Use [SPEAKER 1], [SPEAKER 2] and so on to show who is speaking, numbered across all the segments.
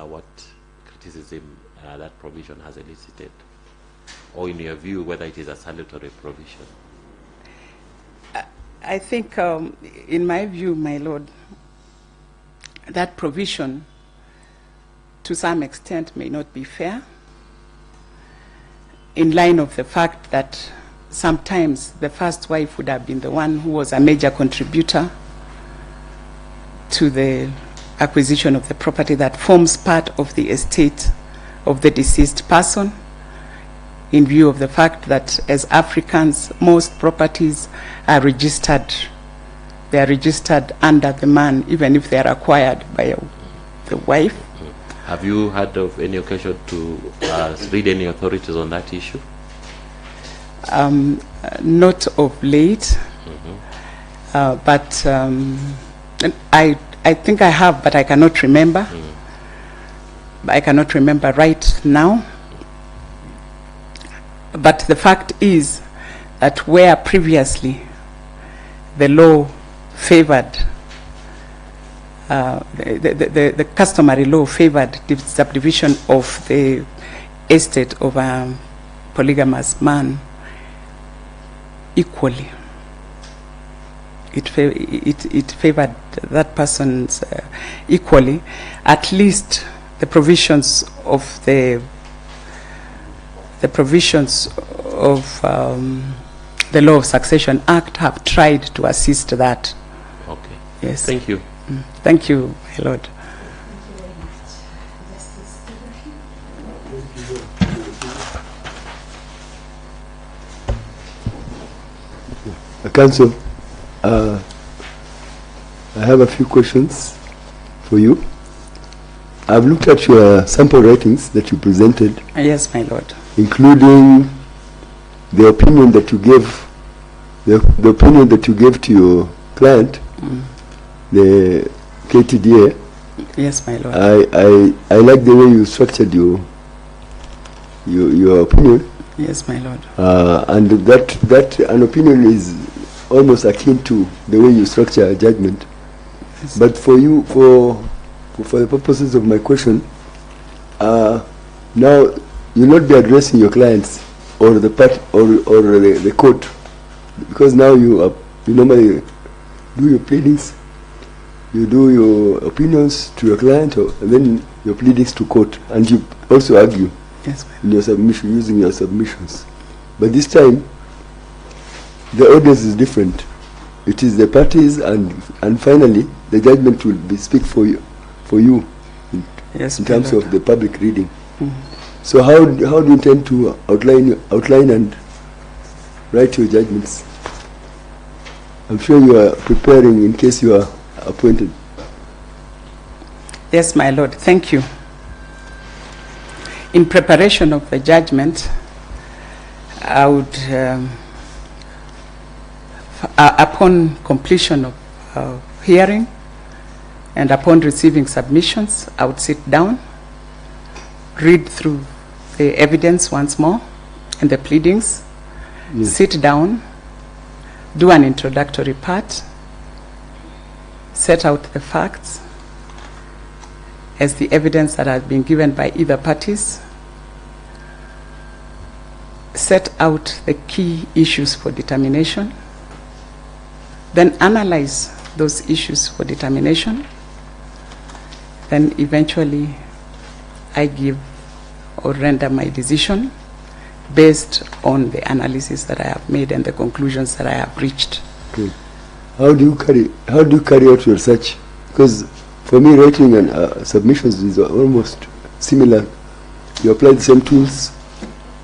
[SPEAKER 1] what criticism that provision has elicited? Or in your view, whether it is a salutary provision?
[SPEAKER 2] I think, in my view, my Lord, that provision to some extent may not be fair, in line of the fact that sometimes the first wife would have been the one who was a major contributor to the acquisition of the property that forms part of the estate of the deceased person, in view of the fact that as Africans, most properties are registered. They are registered under the man, even if they are acquired by the wife.
[SPEAKER 1] Have you had of any occasion to read any authorities on that issue?
[SPEAKER 2] Not of late, but I think I have, but I cannot remember. I cannot remember right now. But the fact is that where previously the law favored, the customary law favored the subdivision of the estate of a polygamous man equally. It favored that person's equally. At least the provisions of the the Law of Succession Act have tried to assist that.
[SPEAKER 1] Okay.
[SPEAKER 2] Yes.
[SPEAKER 1] Thank you.
[SPEAKER 2] Thank you, my Lord.
[SPEAKER 3] Counsel, I have a few questions for you. I've looked at your sample writings that you presented.
[SPEAKER 2] Yes, my Lord.
[SPEAKER 3] Including the opinion that you gave, the opinion that you gave to your client, the KTDA.
[SPEAKER 2] Yes, my Lord.
[SPEAKER 3] I like the way you structured your opinion.
[SPEAKER 2] Yes, my Lord.
[SPEAKER 3] And that an opinion is almost akin to the way you structure a judgment. Yes. But for you, for the purposes of my question, now you'll not be addressing your clients or the the court, because now you normally do your pleadings, you do your opinions to your client, and then your pleadings to court, and you also argue.
[SPEAKER 2] Yes,
[SPEAKER 3] in your submission, using your submissions. But this time, the audience is different. It is the parties, and finally, the judgment will speak for you
[SPEAKER 2] yes,
[SPEAKER 3] in terms
[SPEAKER 2] Lord.
[SPEAKER 3] of the public reading. So how do you intend to outline and write your judgments? I'm sure you are preparing in case you are appointed.
[SPEAKER 2] Yes, my Lord. Thank you. In preparation of the judgment, I would, upon completion of hearing and upon receiving submissions, I would sit down, read through the evidence once more and the pleadings,
[SPEAKER 3] Yes.
[SPEAKER 2] sit down, do an introductory part, set out the facts as the evidence that has been given by either parties, set out the key issues for determination, then analyze those issues for determination, then eventually I give or render my decision based on the analysis that I have made and the conclusions that I have reached.
[SPEAKER 3] Okay. How do you carry out your research? Because for me, writing and submissions is almost similar. You apply the same tools,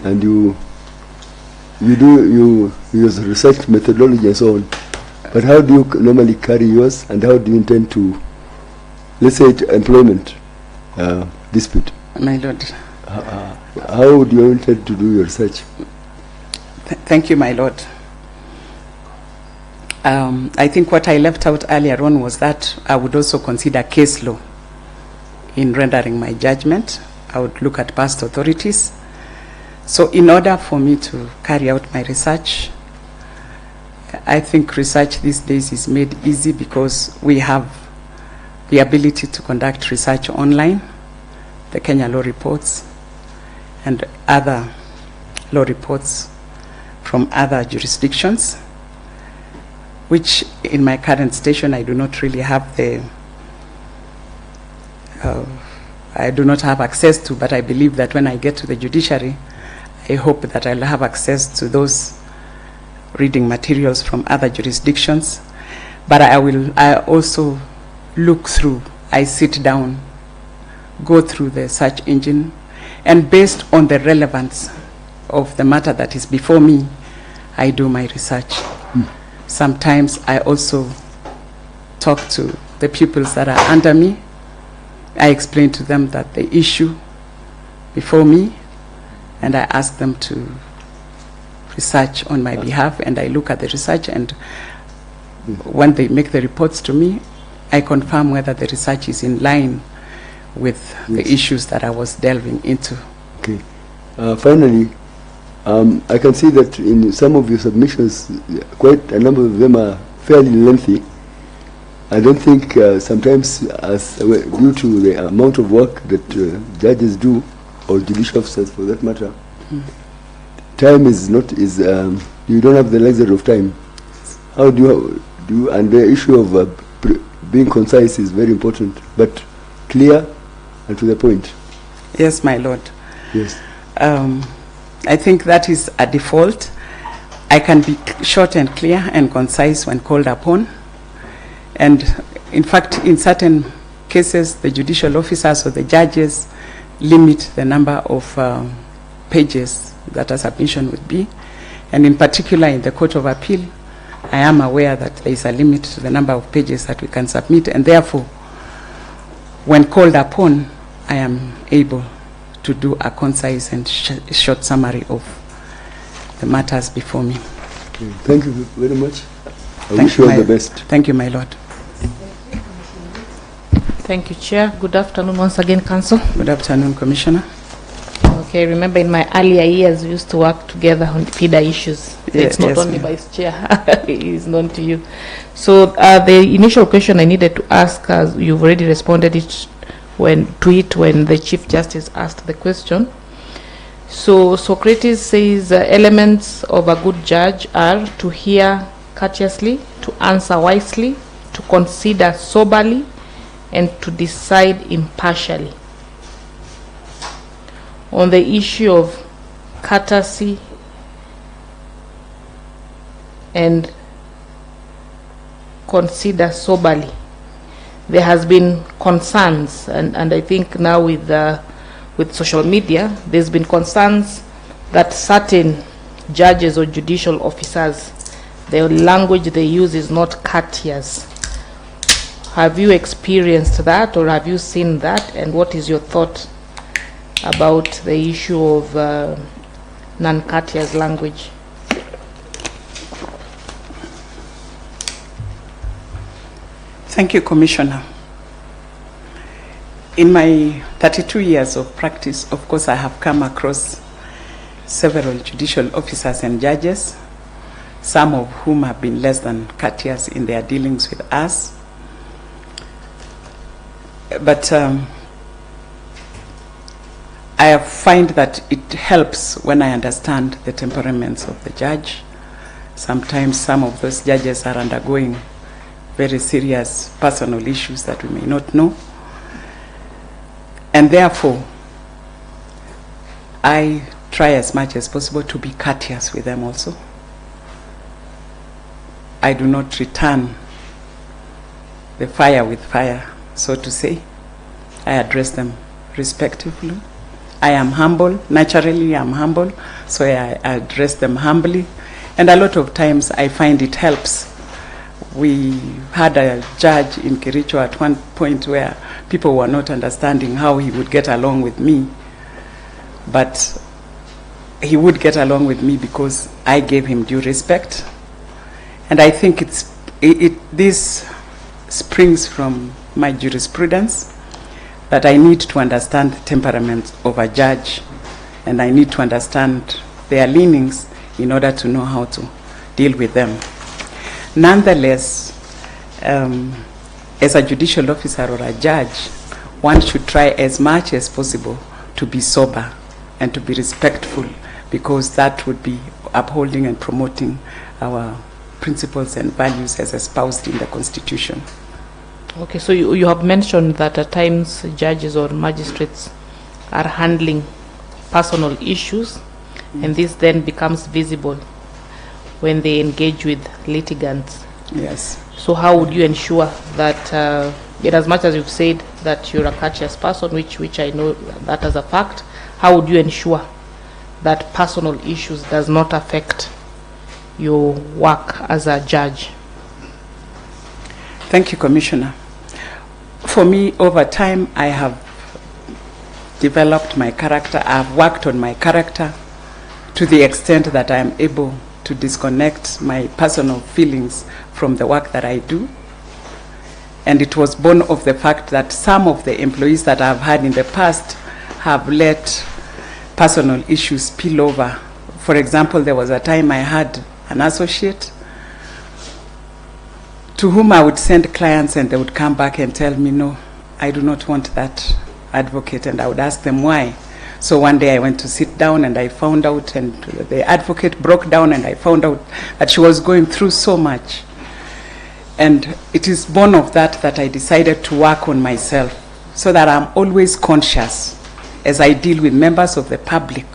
[SPEAKER 3] and you use research methodology and so on. But how do you normally carry yours, and how do you intend to, let's say, employment dispute?
[SPEAKER 2] My Lord.
[SPEAKER 3] How do you intend to do your research?
[SPEAKER 2] Thank you, my Lord. I think what I left out earlier on was that I would also consider case law in rendering my judgment. I would look at past authorities. So in order for me to carry out my research, I think research these days is made easy because we have the ability to conduct research online the Kenya law reports and other law reports from other jurisdictions, which in my current station I do not really have I do not have access to, but I believe that when I get to the judiciary, I hope that I'll have access to those reading materials from other jurisdictions. But I also look through, I sit down, go through the search engine, and based on the relevance of the matter that is before me, I do my research. Sometimes I also talk to the pupils that are under me. I explain to them that the issue before me, and I ask them to research on my behalf, and I look at the research, and when they make the reports to me, I confirm whether the research is in line with the issues that I was delving into.
[SPEAKER 3] Okay. Finally, I can see that in some of your submissions, quite a number of them are fairly lengthy. I don't think sometimes, due to the amount of work that judges do, or judicial officers for that matter, time is not, you don't have the luxury of time. How do you, and the issue of being concise is very important, but clear and to the point.
[SPEAKER 2] Yes, my lord.
[SPEAKER 3] Yes.
[SPEAKER 2] I think that is a default. I can be short and clear and concise when called upon. And in fact, in certain cases, the judicial officers or the judges limit the number of pages that a submission would be. And in particular, in the Court of Appeal, I am aware that there is a limit to the number of pages that we can submit, and therefore, when called upon, I am able to do a concise and short summary of the matters before me.
[SPEAKER 3] Okay. Thank you very much. I wish you all the best.
[SPEAKER 2] Thank you, my lord.
[SPEAKER 4] Thank you, Chair. Good afternoon once again, Council.
[SPEAKER 2] Good afternoon, Commissioner.
[SPEAKER 4] Okay, remember in my earlier years, we used to work together on FIDA issues. It's not only Vice Chair, it is known to you. So the initial question I needed to ask, as you've already responded when the Chief Justice asked the question. So Socrates says elements of a good judge are to hear courteously, to answer wisely, to consider soberly, and to decide impartially. On the issue of courtesy and consider soberly, there has been concerns, and I think now with social media, there's been concerns that certain judges or judicial officers, the language they use is not courteous. Have you experienced that, or have you seen that, and what is your thought about the issue of non-courteous language?
[SPEAKER 2] Thank you, Commissioner. In my 32 years of practice, of course, I have come across several judicial officers and judges, some of whom have been less than courteous in their dealings with us. But I find that it helps when I understand the temperaments of the judge. Sometimes some of those judges are undergoing very serious personal issues that we may not know. And therefore, I try as much as possible to be courteous with them also. I do not return the fire with fire, so to say. I address them respectfully. I am humble, naturally I'm humble, so I address them humbly. And a lot of times I find it helps. We had a judge in Kericho at one point where people were not understanding how he would get along with me. But he would get along with me because I gave him due respect. And I think this springs from my jurisprudence, that I need to understand the temperament of a judge, and I need to understand their leanings in order to know how to deal with them. Nonetheless, as a judicial officer or a judge, one should try as much as possible to be sober and to be respectful, because that would be upholding and promoting our principles and values as espoused in the Constitution.
[SPEAKER 4] Okay, so you have mentioned that at times judges or magistrates are handling personal issues, and this then becomes visible when they engage with litigants.
[SPEAKER 2] Yes.
[SPEAKER 4] So how would you ensure that, in as much as you've said that you're a courteous person, which I know that as a fact, how would you ensure that personal issues does not affect your work as a judge?
[SPEAKER 2] Thank you, Commissioner. For me, over time, I have developed my character. I've worked on my character to the extent that I am able to disconnect my personal feelings from the work that I do. And it was born of the fact that some of the employees that I've had in the past have let personal issues spill over. For example, there was a time I had an associate to whom I would send clients, and they would come back and tell me, no, I do not want that advocate, and I would ask them why. So one day I went to sit down, and I found out, and the advocate broke down, and I found out that she was going through so much. And it is born of that that I decided to work on myself, so that I'm always conscious as I deal with members of the public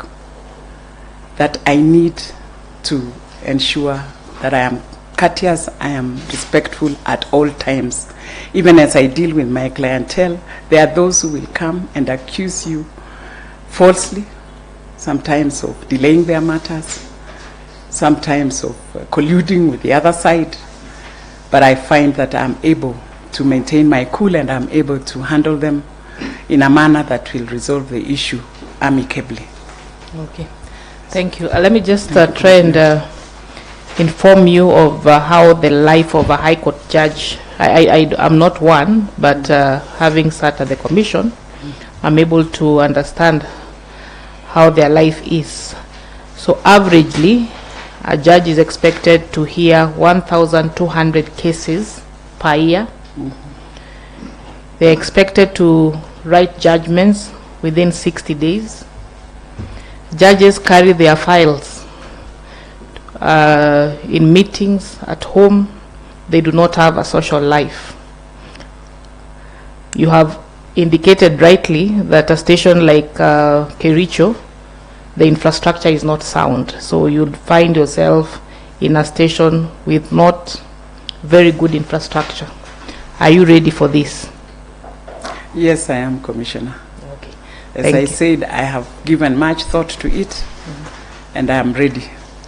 [SPEAKER 2] that I need to ensure that I am courteous, I am respectful at all times. Even as I deal with my clientele, there are those who will come and accuse you falsely, sometimes of delaying their matters, sometimes of colluding with the other side. But I find that I'm able to maintain my cool, and I'm able to handle them in a manner that will resolve the issue amicably.
[SPEAKER 4] Okay, thank you. Let me just try and inform you of how the life of a High Court judge, I'm not one, but having sat at the Commission, I'm able to understand how their life is. So averagely, a judge is expected to hear 1,200 cases per year. They're expected to write judgments within 60 days. Judges carry their files in meetings, at home. They do not have a social life. You have indicated rightly that a station like Kericho, the infrastructure is not sound. So you'd find yourself in a station with not very good infrastructure. Are you ready for this?
[SPEAKER 2] Yes, I am, Commissioner.
[SPEAKER 4] Okay.
[SPEAKER 2] As I said, I have given much thought to it, and I am ready.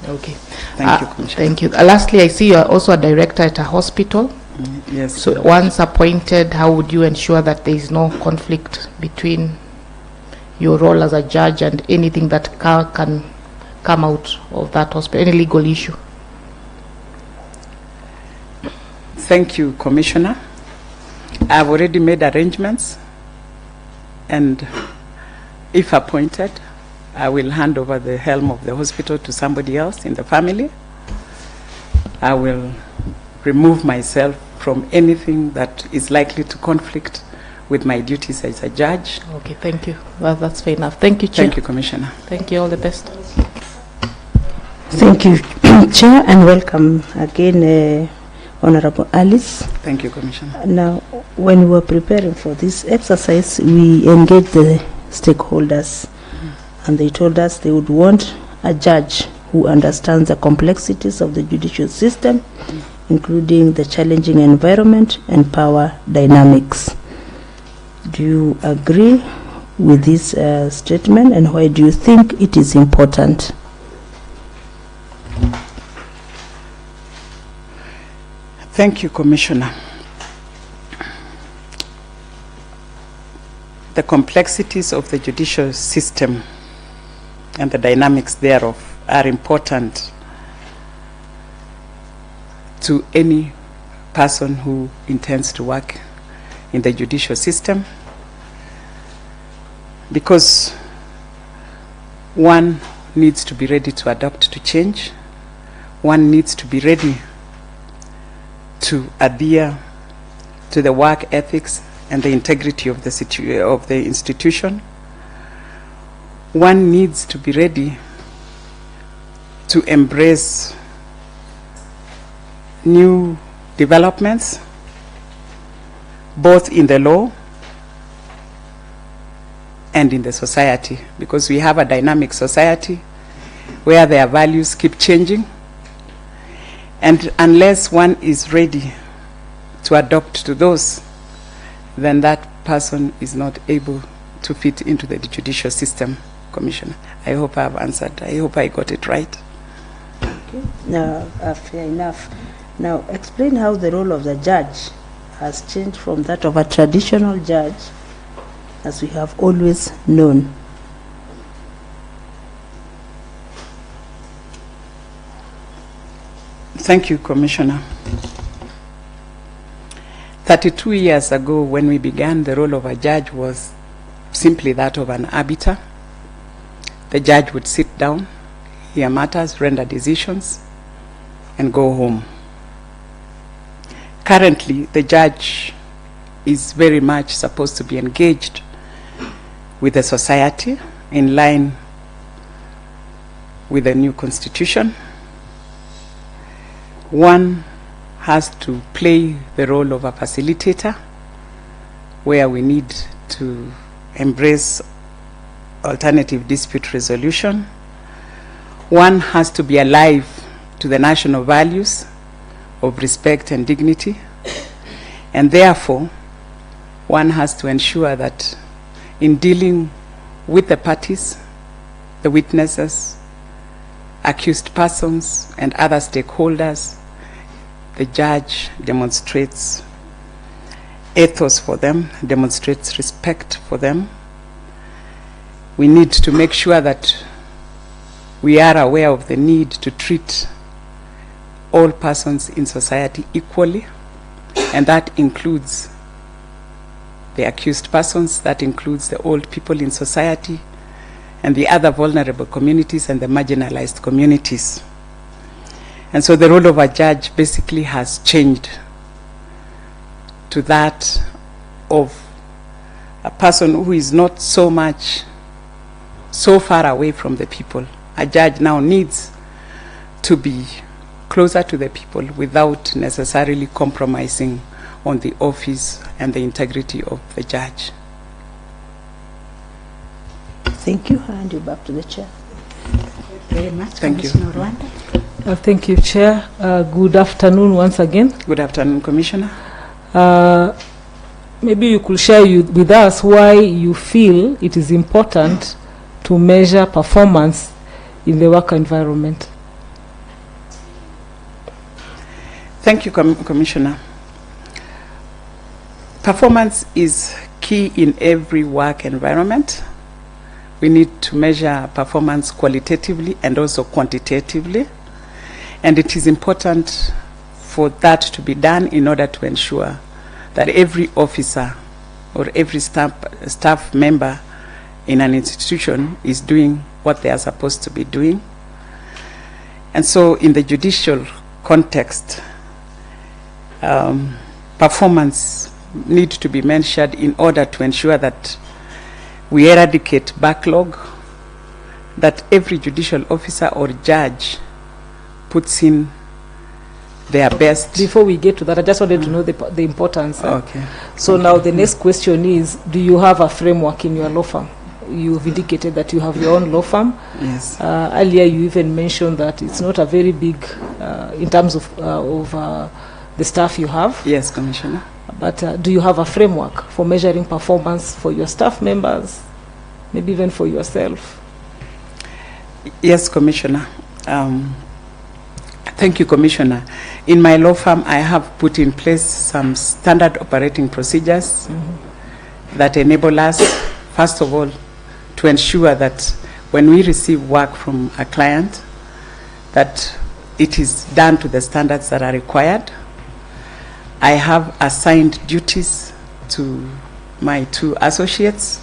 [SPEAKER 4] Okay.
[SPEAKER 2] Thank you, Commissioner.
[SPEAKER 4] Thank you. Lastly, I see you are also a director at a hospital.
[SPEAKER 2] Yes.
[SPEAKER 4] So once appointed, how would you ensure that there is no conflict between your role as a judge and anything that can come out of that hospital, any legal issue?
[SPEAKER 2] Thank you, Commissioner. I've already made arrangements, and if appointed, I will hand over the helm of the hospital to somebody else in the family. I will remove myself from anything that is likely to conflict with my duties as a judge.
[SPEAKER 4] Okay, thank you. Well, that's fair enough. Thank you, Chair.
[SPEAKER 2] Thank you, Commissioner.
[SPEAKER 4] Thank you. All the best.
[SPEAKER 5] Thank you, Chair, and welcome again, Honorable Alice.
[SPEAKER 2] Thank you, Commissioner.
[SPEAKER 5] Now, when we were preparing for this exercise, we engaged the stakeholders, and they told us they would want a judge who understands the complexities of the judicial system, including the challenging environment and power dynamics. Do you agree with this statement, and why do you think it is important?
[SPEAKER 2] Thank you, Commissioner. The complexities of the judicial system and the dynamics thereof are important to any person who intends to work in the judicial system, because one needs to be ready to adapt to change. One needs to be ready to adhere to the work ethics and the integrity of the institution, one needs to be ready to embrace new developments, both in the law and in the society, because we have a dynamic society where their values keep changing, and unless one is ready to adopt to those, then that person is not able to fit into the judicial system, Commissioner. I hope I have answered. I hope I got it right.
[SPEAKER 5] Okay. Fair enough. Now, explain how the role of the judge has changed from that of a traditional judge, as we have always known.
[SPEAKER 2] Thank you, Commissioner. 32 years ago, when we began, the role of a judge was simply that of an arbiter. The judge would sit down, hear matters, render decisions, and go home. Currently, the judge is very much supposed to be engaged with the society in line with the new constitution. One has to play the role of a facilitator, where we need to embrace alternative dispute resolution. One has to be alive to the national values of respect and dignity, and therefore one has to ensure that in dealing with the parties, the witnesses, accused persons, and other stakeholders, the judge demonstrates ethos for them, demonstrates respect for them. We need to make sure that we are aware of the need to treat all persons in society equally, and that includes the accused persons, that includes the old people in society, and the other vulnerable communities and the marginalized communities. And so the role of a judge basically has changed to that of a person who is not so far away from the people. A judge now needs to be closer to the people without necessarily compromising on the office and the integrity of the judge.
[SPEAKER 5] Thank you. I hand you back to the chair.
[SPEAKER 6] Very much.
[SPEAKER 2] Thank you.
[SPEAKER 6] Thank you, Chair. Good afternoon once again.
[SPEAKER 2] Good afternoon, Commissioner.
[SPEAKER 6] Maybe you could share with us why you feel it is important to measure performance in the work environment.
[SPEAKER 2] Thank you, Commissioner. Performance is key in every work environment. We need to measure performance qualitatively and also quantitatively. And it is important for that to be done in order to ensure that every officer or every staff member in an institution is doing what they are supposed to be doing. And so in the judicial context, performance needs to be measured in order to ensure that we eradicate backlog, that every judicial officer or judge puts in their best.
[SPEAKER 6] Before we get to that, I just wanted to know the importance.
[SPEAKER 2] Okay.
[SPEAKER 6] So now the next question is, do you have a framework in your law firm? You've indicated that you have your own law firm.
[SPEAKER 2] Yes.
[SPEAKER 6] Earlier you even mentioned that it's not a very big, in terms of the staff you have.
[SPEAKER 2] Yes, Commissioner.
[SPEAKER 6] But do you have a framework for measuring performance for your staff members, maybe even for yourself?
[SPEAKER 2] Yes, Commissioner. Thank you, Commissioner. In my law firm, I have put in place some standard operating procedures that enable us, first of all, to ensure that when we receive work from a client, that it is done to the standards that are required. I have assigned duties to my 2 associates.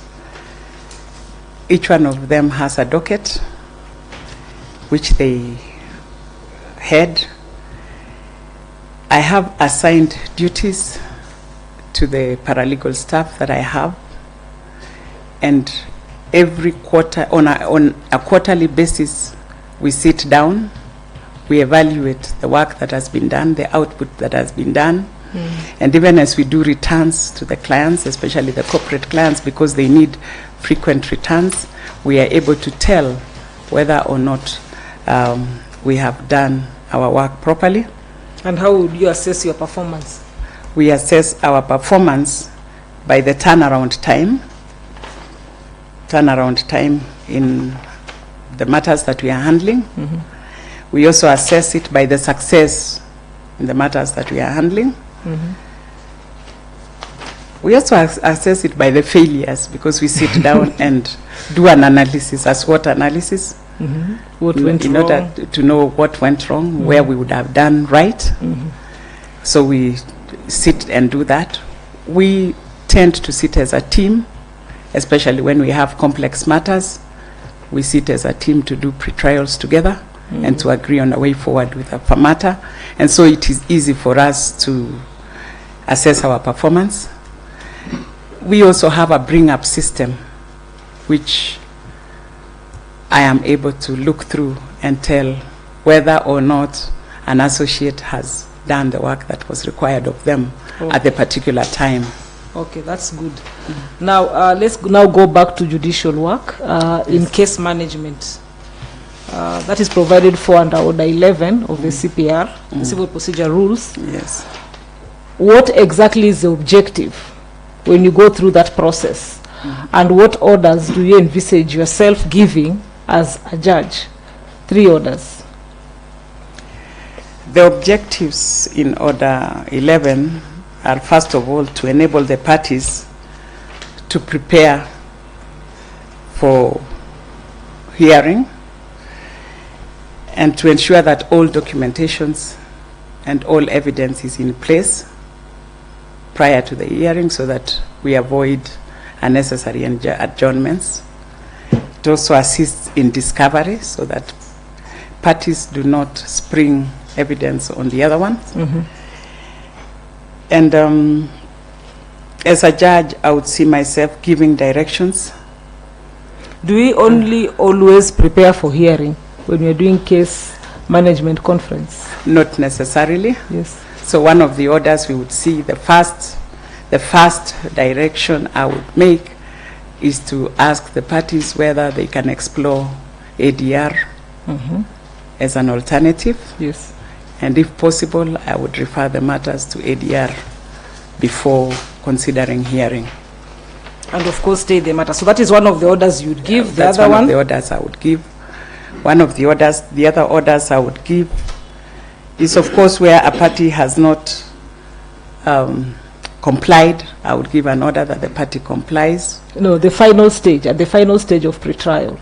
[SPEAKER 2] Each one of them has a docket which they head. I have assigned duties to the paralegal staff that I have, and every quarter, on a quarterly basis, we sit down, we evaluate the work that has been done, the output that has been done, and even as we do returns to the clients, especially the corporate clients, because they need frequent returns, we are able to tell whether or not we have done our work properly.
[SPEAKER 6] And how would you assess your performance?
[SPEAKER 2] We assess our performance by the turnaround time in the matters that we are handling. We also assess it by the success in the matters that we are handling. We also assess it by the failures, because we sit down and do an analysis, a SWOT analysis,
[SPEAKER 6] What went
[SPEAKER 2] in
[SPEAKER 6] wrong?
[SPEAKER 2] order to know what went wrong, where we would have done right. So we sit and do that. We tend to sit as a team, especially when we have complex matters. We sit as a team to do pre-trials together and to agree on a way forward with a matter. And so it is easy for us to assess our performance. We also have a bring-up system, which I am able to look through and tell whether or not an associate has done the work that was required of them at the particular time.
[SPEAKER 6] Okay, that's good. Now, let's now go back to judicial work in case management. That is provided for under Order 11 of the CPR, the Civil Procedure Rules.
[SPEAKER 2] Yes.
[SPEAKER 6] What exactly is the objective when you go through that process? And what orders do you envisage yourself giving as a judge? 3 orders.
[SPEAKER 2] The objectives in Order 11 are, first of all, to enable the parties to prepare for hearing and to ensure that all documentations and all evidence is in place prior to the hearing, so that we avoid unnecessary adjournments. It also assists in discovery, so that parties do not spring evidence on the other ones. And as a judge, I would see myself giving directions.
[SPEAKER 6] Do we only always prepare for hearing when we're doing case management conference?
[SPEAKER 2] Not necessarily.
[SPEAKER 6] Yes.
[SPEAKER 2] So one of the orders we would see, the first direction I would make is to ask the parties whether they can explore ADR as an alternative.
[SPEAKER 6] Yes.
[SPEAKER 2] And if possible, I would refer the matters to ADR before considering hearing.
[SPEAKER 6] And of course, stay the matter. So that is one of the orders you would give. The
[SPEAKER 2] That's
[SPEAKER 6] other
[SPEAKER 2] one
[SPEAKER 6] one?
[SPEAKER 2] of the orders I would give. One of the orders, the other orders I would give is, of course, where a party has not complied, I would give an order that the party complies.
[SPEAKER 6] No, the final stage, at the final stage of pre-trial.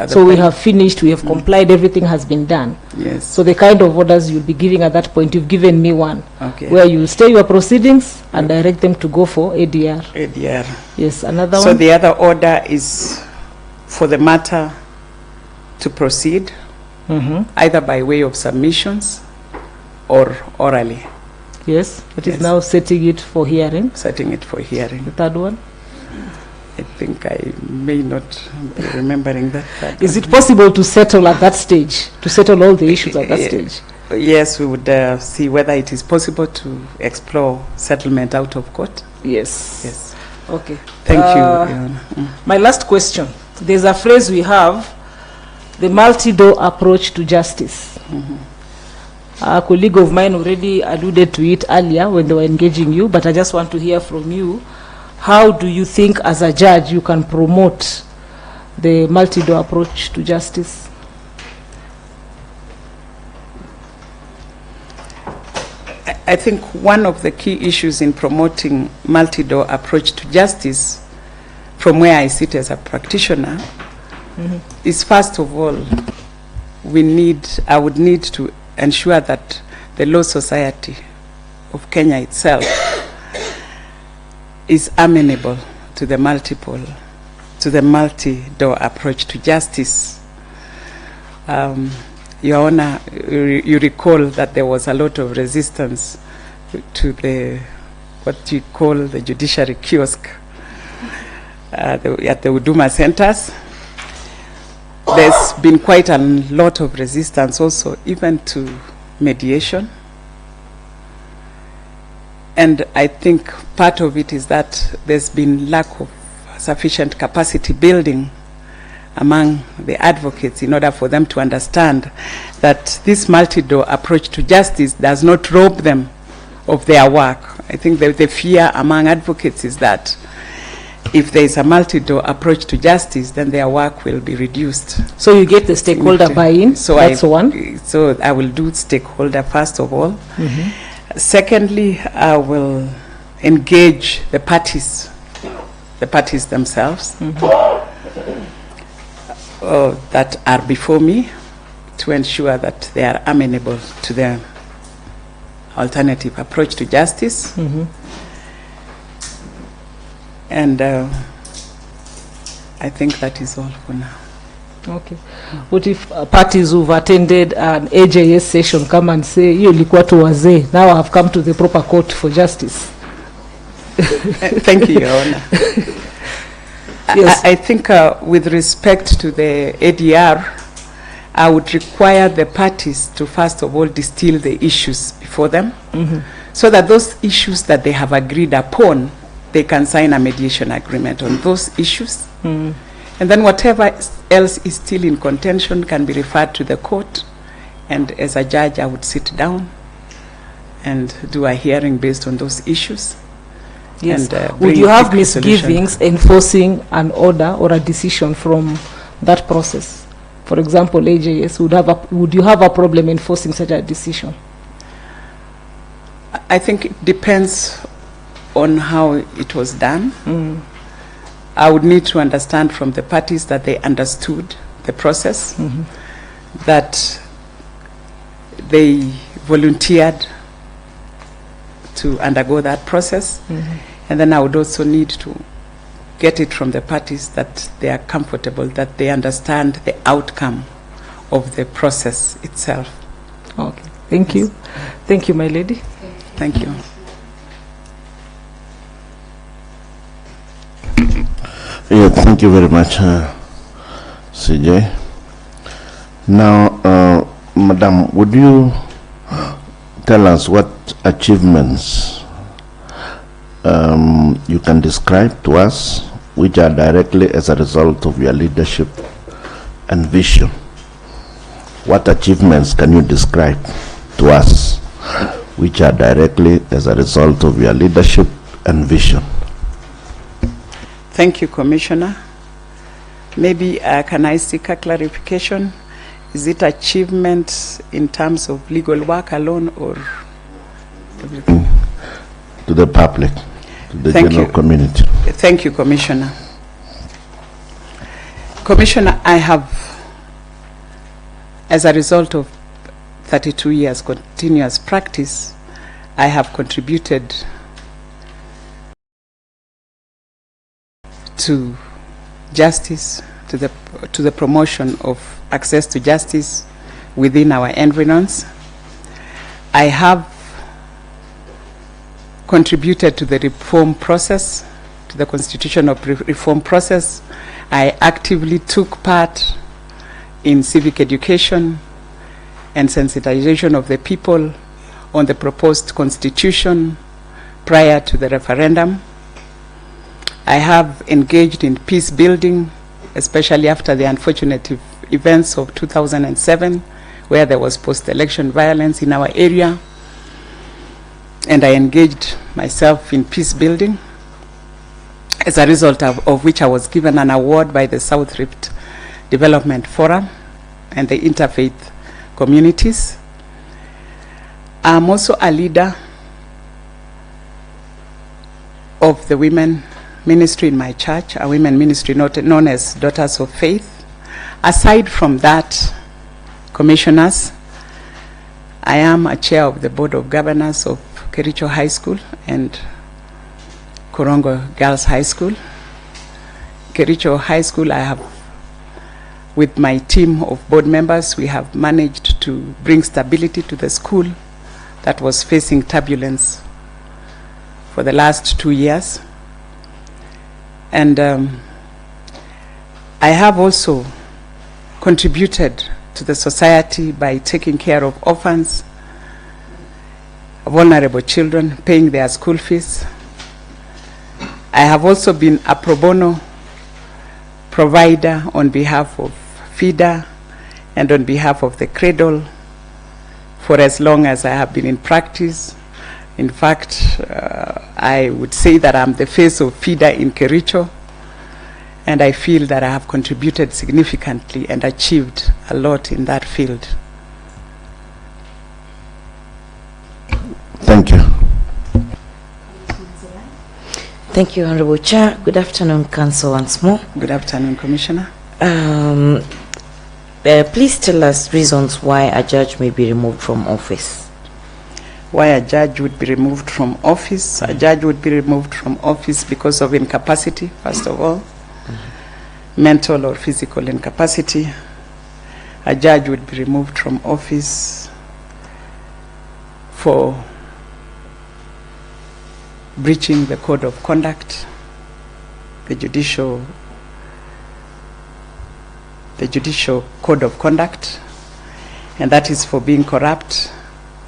[SPEAKER 6] So we have finished, we have complied, everything has been done.
[SPEAKER 2] Yes.
[SPEAKER 6] So the kind of orders you'll be giving at that point, you've given me one,
[SPEAKER 2] Okay.
[SPEAKER 6] where you stay your proceedings and direct them to go for ADR.
[SPEAKER 2] ADR.
[SPEAKER 6] Yes, another
[SPEAKER 2] So
[SPEAKER 6] one?
[SPEAKER 2] the other order is for the matter to proceed, either by way of submissions or orally,
[SPEAKER 6] Yes, that is
[SPEAKER 2] Yes.
[SPEAKER 6] now setting it for hearing.
[SPEAKER 2] setting it for hearing.
[SPEAKER 6] The third one?
[SPEAKER 2] I think I may not be remembering that.
[SPEAKER 6] Is it possible to settle at that stage, to settle all the issues at that stage?
[SPEAKER 2] Yes, we would see whether it is possible to explore settlement out of court.
[SPEAKER 6] Yes.
[SPEAKER 2] Yes.
[SPEAKER 6] Okay.
[SPEAKER 2] Thank you, Your Honor.
[SPEAKER 6] My last question. There's a phrase we have, the multi-door approach to justice. A colleague of mine already alluded to it earlier when they were engaging you, but I just want to hear from you. How do you think as a judge you can promote the multi-door approach to justice?
[SPEAKER 2] I think one of the key issues in promoting multi-door approach to justice, from where I sit as a practitioner, is, first of all, I would need to ensure that the Law Society of Kenya itself is amenable to the multi-door approach to justice. Your Honor, you recall that there was a lot of resistance to the what you call the judiciary kiosk at the Huduma centers. There's been quite a lot of resistance also, even to mediation. And I think part of it is that there's been lack of sufficient capacity building among the advocates in order for them to understand that this multi-door approach to justice does not rob them of their work. I think the fear among advocates is that if there is a multi-door approach to justice, then their work will be reduced.
[SPEAKER 6] So you get the stakeholder buy-in,
[SPEAKER 2] so
[SPEAKER 6] that's one.
[SPEAKER 2] So I will do stakeholder first of all. Secondly, I will engage the parties themselves that are before me to ensure that they are amenable to the alternative approach to justice. And I think that is all for now.
[SPEAKER 6] Okay. What if parties who've attended an AJS session come and say, "You ilikuwa tu wazee, now I have come to the proper court for justice"?
[SPEAKER 2] Thank you, Your Honor.
[SPEAKER 6] Yes.
[SPEAKER 2] I think with respect to the ADR, I would require the parties to first of all distill the issues before them, so that those issues that they have agreed upon, they can sign a mediation agreement on those issues. And then whatever else is still in contention can be referred to the court. And as a judge, I would sit down and do a hearing based on those issues.
[SPEAKER 6] Yes.
[SPEAKER 2] And,
[SPEAKER 6] Would
[SPEAKER 2] bring
[SPEAKER 6] you have
[SPEAKER 2] quick solution.
[SPEAKER 6] misgivings enforcing an order or a decision from that process? For example, AJS, would you have a problem enforcing such a decision?
[SPEAKER 2] I think it depends on how it was done. I would need to understand from the parties that they understood the process, that they volunteered to undergo that process. And then I would also need to get it from the parties that they are comfortable, that they understand the outcome of the process itself.
[SPEAKER 6] Okay. Thank you. Thank you, my lady.
[SPEAKER 2] Thank you.
[SPEAKER 7] Yeah, thank you very much, CJ. Now, Madam, would you tell us what achievements you can describe to us which are directly as a result of your leadership and vision? What achievements can you describe to us which are directly as a result of your leadership and vision?
[SPEAKER 2] Thank you, Commissioner. Maybe can I seek a clarification? Is it achievement in terms of legal work alone or everything?
[SPEAKER 7] To the public, to the
[SPEAKER 2] Thank
[SPEAKER 7] general
[SPEAKER 2] you.
[SPEAKER 7] community.
[SPEAKER 2] Thank you, Commissioner. Commissioner, I have, as a result of 32 years continuous practice, I have contributed to justice, to the promotion of access to justice within our environs. I have contributed to the reform process, to the constitutional reform process. I actively took part in civic education and sensitization of the people on the proposed constitution prior to the referendum. I have engaged in peace building, especially after the unfortunate events of 2007, where there was post-election violence in our area. And I engaged myself in peace building, as a result of which I was given an award by the South Rift Development Forum and the interfaith communities. I'm also a leader of the women ministry in my church, a women ministry known as Daughters of Faith. Aside from that, commissioners, I am a chair of the Board of Governors of Kericho High School and Korongo Girls High School. Kericho High School, I have, with my team of board members, we have managed to bring stability to the school that was facing turbulence for the last 2 years. And I have also contributed to the society by taking care of orphans, vulnerable children, paying their school fees. I have also been a pro bono provider on behalf of FIDA and on behalf of the Cradle for as long as I have been in practice. In fact, I would say that I'm the face of FIDA in Kericho, and I feel that I have contributed significantly and achieved a lot in that field.
[SPEAKER 7] Thank you.
[SPEAKER 8] Thank you, Honorable Chair. Good afternoon, Council, once more.
[SPEAKER 2] Good afternoon, Commissioner.
[SPEAKER 8] Please tell us reasons why a judge may be removed from office.
[SPEAKER 2] Why a judge would be removed from office? A judge would be removed from office because of incapacity, first of all, mental or physical incapacity. A judge would be removed from office for breaching the code of conduct, the judicial code of conduct, and that is for being corrupt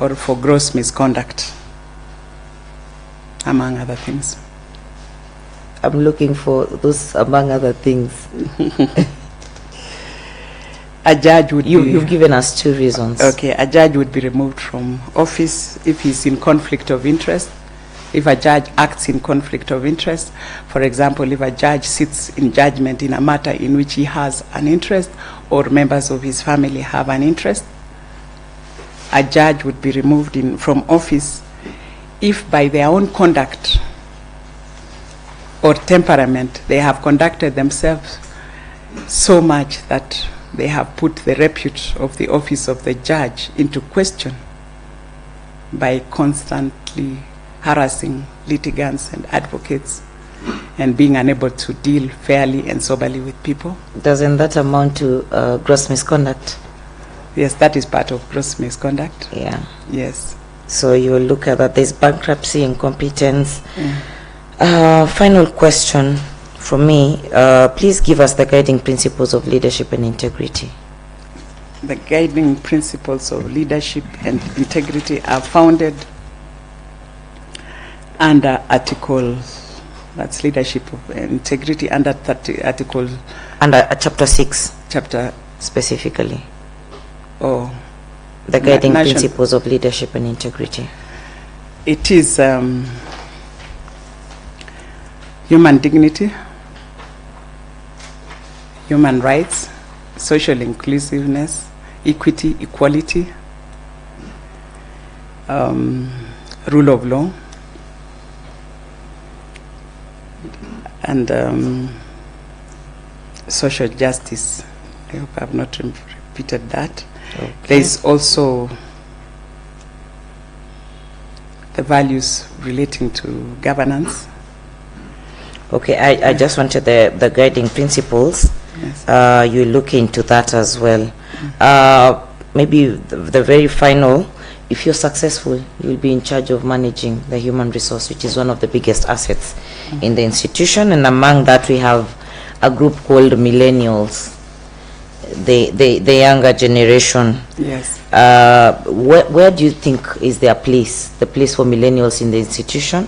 [SPEAKER 2] or for gross misconduct, among other things.
[SPEAKER 8] I'm looking for those among other things.
[SPEAKER 2] A judge would
[SPEAKER 8] You've given us 2 reasons.
[SPEAKER 2] Okay, a judge would be removed from office if he's in conflict of interest. If a judge acts in conflict of interest, for example, if a judge sits in judgment in a matter in which he has an interest or members of his family have an interest, a judge would be removed from office if by their own conduct or temperament they have conducted themselves so much that they have put the repute of the office of the judge into question by constantly harassing litigants and advocates and being unable to deal fairly and soberly with people.
[SPEAKER 8] Doesn't that amount to gross misconduct?
[SPEAKER 2] Yes, that is part of gross misconduct.
[SPEAKER 8] Yeah.
[SPEAKER 2] Yes.
[SPEAKER 8] So you will look at that. There's bankruptcy, incompetence. Final question from me. Please give us the guiding principles of leadership and integrity.
[SPEAKER 2] The guiding principles of leadership and integrity are founded under that's leadership of integrity, under article...
[SPEAKER 8] Under chapter 6.
[SPEAKER 2] Chapter...
[SPEAKER 8] Specifically.
[SPEAKER 2] Oh.
[SPEAKER 8] The guiding principles of leadership and integrity.
[SPEAKER 2] It is human dignity, human rights, social inclusiveness, equity, equality, rule of law, and social justice. I hope I have not repeated that. Okay. There is also the values relating to governance.
[SPEAKER 8] Okay, I just wanted the guiding principles. Yes. You look into that as well. Maybe the very final, if you're successful, you'll be in charge of managing the human resource, which is one of the biggest assets in the institution. And among that, we have a group called millennials, the younger generation.
[SPEAKER 2] Yes.
[SPEAKER 8] Where do you think is their place, the place for millennials in the institution?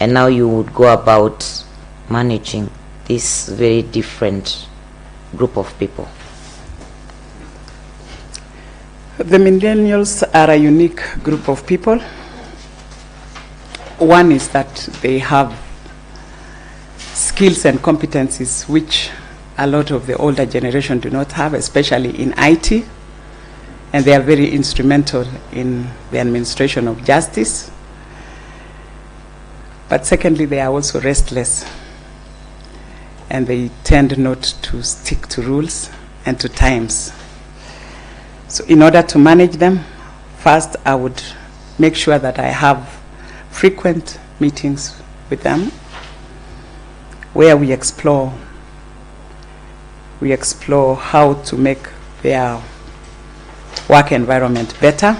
[SPEAKER 8] And now you would go about managing this very different group of people.
[SPEAKER 2] The millennials are a unique group of people. One is that they have skills and competencies which a lot of the older generation do not have, especially in IT, and they are very instrumental in the administration of justice. But secondly, they are also restless, and they tend not to stick to rules and to times. So in order to manage them, first I would make sure that I have frequent meetings with them where we explore how to make their work environment better.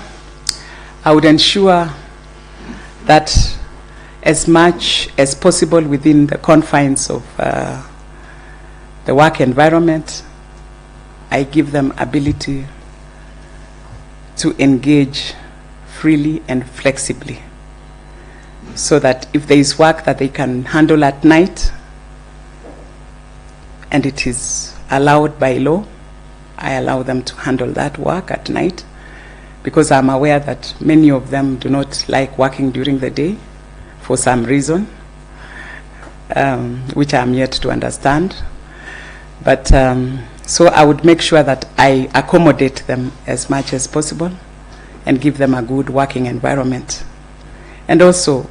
[SPEAKER 2] I would ensure that as much as possible within the confines of the work environment. I give them ability to engage freely and flexibly, so that if there is work that they can handle at night and it is allowed by law, I allow them to handle that work at night, because I'm aware that many of them do not like working during the day for some reason, which I'm yet to understand. But so I would make sure that I accommodate them as much as possible and give them a good working environment. And also,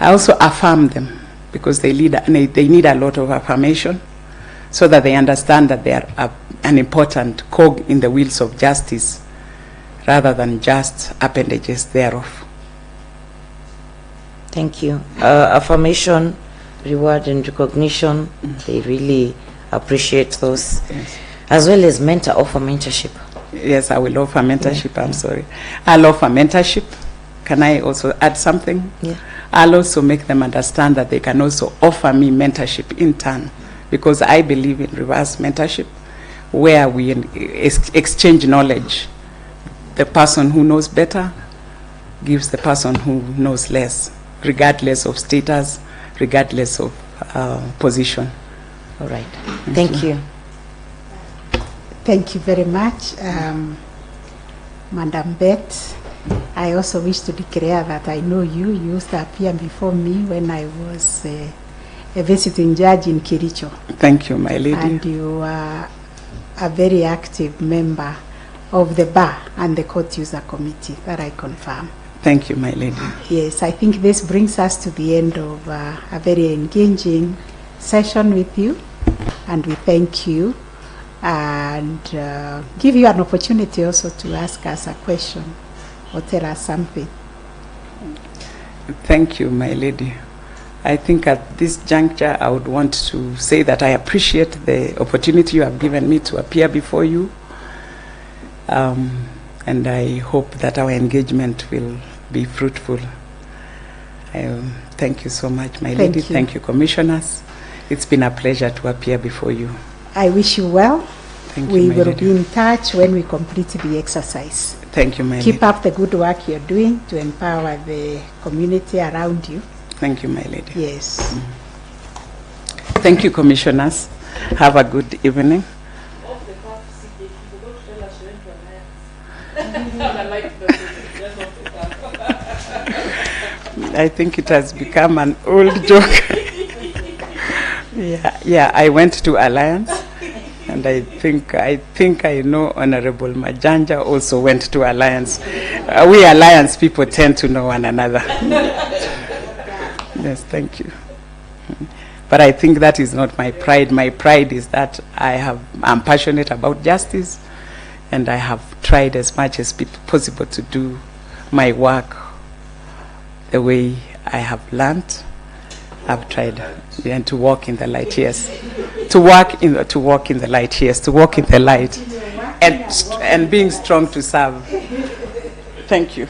[SPEAKER 2] I also affirm them, because they need a lot of affirmation, so that they understand that they are an important cog in the wheels of justice, rather than just appendages thereof.
[SPEAKER 8] Thank you. Affirmation, reward and recognition, they really appreciate those.
[SPEAKER 2] Yes.
[SPEAKER 8] As well as offer mentorship.
[SPEAKER 2] Yes, I will offer mentorship. I'm sorry. I'll offer mentorship. Can I also add something?
[SPEAKER 8] Yeah.
[SPEAKER 2] I'll also make them understand that they can also offer me mentorship in turn, because I believe in reverse mentorship, where we exchange knowledge. The person who knows better gives the person who knows less, regardless of status, regardless of position.
[SPEAKER 8] All right. Thank you.
[SPEAKER 9] Thank you very much, Madam Beth. I also wish to declare that I know you. You used to appear before me when I was a visiting judge in Kericho.
[SPEAKER 2] Thank you, my lady.
[SPEAKER 9] And you are a very active member of the bar and the court user committee, that I confirm.
[SPEAKER 2] Thank you, my lady.
[SPEAKER 9] Yes, I think this brings us to the end of a very engaging session with you, and we thank you and give you an opportunity also to ask us a question or tell us something.
[SPEAKER 2] Thank you, my lady. I think at this juncture I would want to say that I appreciate the opportunity you have given me to appear before you, and I hope that our engagement will be fruitful. Thank you so much, my lady. Thank you, commissioners. It's been a pleasure to appear before you.
[SPEAKER 9] I wish you well.
[SPEAKER 2] Thank you,
[SPEAKER 9] we
[SPEAKER 2] my
[SPEAKER 9] will
[SPEAKER 2] lady.
[SPEAKER 9] be in touch when we complete the exercise.
[SPEAKER 2] Thank you, my
[SPEAKER 9] Keep
[SPEAKER 2] lady.
[SPEAKER 9] up the good work you're doing to empower the community around you.
[SPEAKER 2] Thank you, my lady.
[SPEAKER 9] Yes.
[SPEAKER 2] Thank you, commissioners. Have a good evening. I think it has become an old joke. Yeah, I went to Alliance, and I think I know Honorable Majanja also went to Alliance. We Alliance people tend to know one another. Yes, thank you. But I think that is not my pride. My pride is that I'm passionate about justice, and I have tried as much as possible to do my work the way I have learned. I've tried, and to walk in the light, yes. To walk in the light, yes. To walk in the light, and being strong to serve. Thank you.